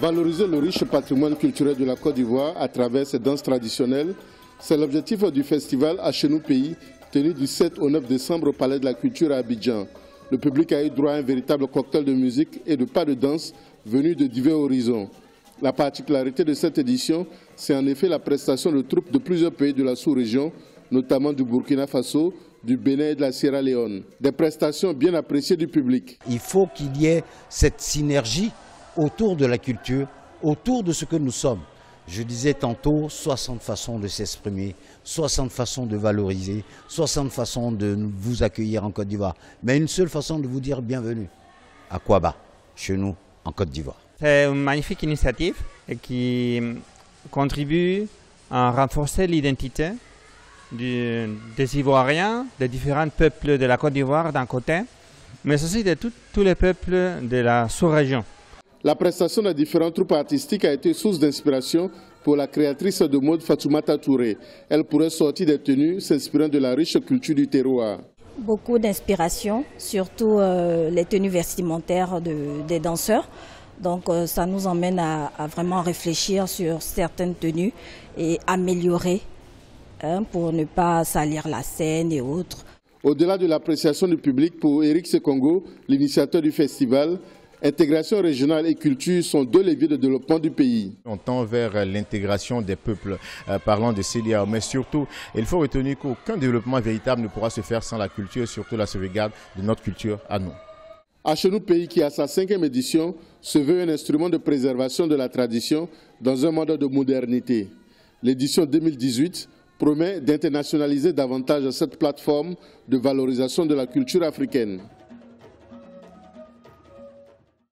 Valoriser le riche patrimoine culturel de la Côte d'Ivoire à travers ses danses traditionnelles, c'est l'objectif du festival Achenou Pays, tenu du 7 au 9 décembre au Palais de la Culture à Abidjan. Le public a eu droit à un véritable cocktail de musique et de pas de danse venus de divers horizons. La particularité de cette édition, c'est en effet la prestation de troupes de plusieurs pays de la sous-région, notamment du Burkina Faso, du Bénin et de la Sierra Leone. Des prestations bien appréciées du public. Il faut qu'il y ait cette synergie autour de la culture, autour de ce que nous sommes. Je disais tantôt 60 façons de s'exprimer, 60 façons de valoriser, 60 façons de vous accueillir en Côte d'Ivoire. Mais une seule façon de vous dire bienvenue à Kouaba, chez nous, en Côte d'Ivoire. C'est une magnifique initiative qui contribue à renforcer l'identité des Ivoiriens, des différents peuples de la Côte d'Ivoire d'un côté, mais aussi de tous les peuples de la sous-région. La prestation des différentes troupes artistiques a été source d'inspiration pour la créatrice de mode Fatoumata Touré. Elle pourrait sortir des tenues s'inspirant de la riche culture du terroir. Beaucoup d'inspiration, surtout les tenues vestimentaires des danseurs. Donc ça nous emmène à vraiment réfléchir sur certaines tenues et améliorer pour ne pas salir la scène et autres. Au-delà de l'appréciation du public, pour Eric Sekongo, l'initiateur du festival, intégration régionale et culture sont deux leviers de développement du pays. On tend vers l'intégration des peuples, parlant de CEDEAO, mais surtout, il faut retenir qu'aucun développement véritable ne pourra se faire sans la culture et surtout la sauvegarde de notre culture à nous. Achenou Pays, qui à sa 5e édition, se veut un instrument de préservation de la tradition dans un monde de modernité. L'édition 2018 promet d'internationaliser davantage cette plateforme de valorisation de la culture africaine.